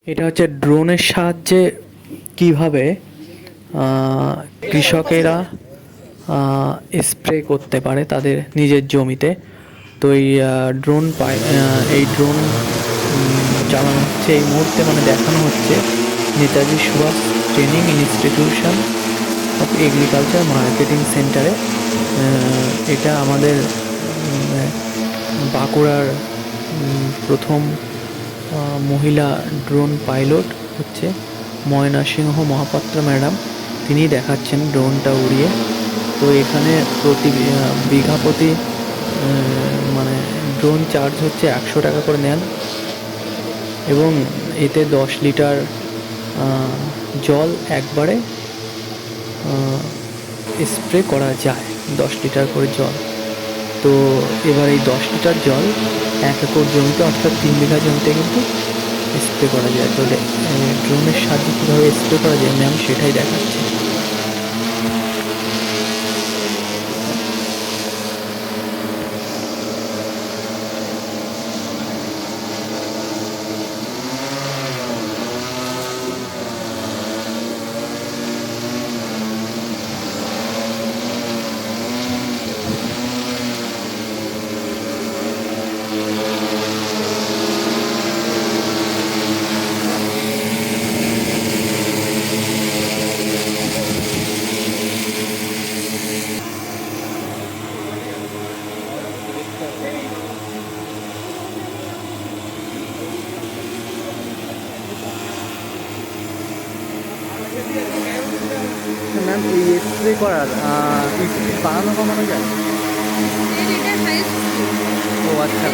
এটা হচ্ছে ড্রোনের সাহায্যে কিভাবে কৃষকেরা স্প্রে করতে পারে তাদের নিজের জমিতে। তো এই ড্রোন এই ড্রোন চালানো হচ্ছে এই মুহূর্তে, মানে দেখানো হচ্ছে Netaji Subhash training institution of agriculture marketing সেন্টারে। এটা আমাদের বাঁকুড়ার প্রথম মহিলা ড্রোন পাইলট হচ্ছে ময়না সিংহ মহাপাত্র ম্যাডাম, তিনি দেখাচ্ছেন ড্রোনটা উড়িয়ে। তো এখানে প্রতি বিঘা প্রতি মানে ড্রোন চার্জ হচ্ছে 100 টাকা করে নেন, এবং এতে 10 লিটার জল একবারে স্প্রে করা যায়, 10 লিটার করে জল। তো এবার এই 10 লিটার জল 1 একর জমিতে, অর্থাৎ 3 বিঘা জমিতে কিন্তু স্প্রে করা যায়। তো ড্রোনের সাহায্যে কীভাবে স্প্রে করা যায় ম্যাম সেটাই দেখাচ্ছি। ম্যাম এই স্প্রে করার স্পিড বাড়ানো কমানো যায়? ও আচ্ছা।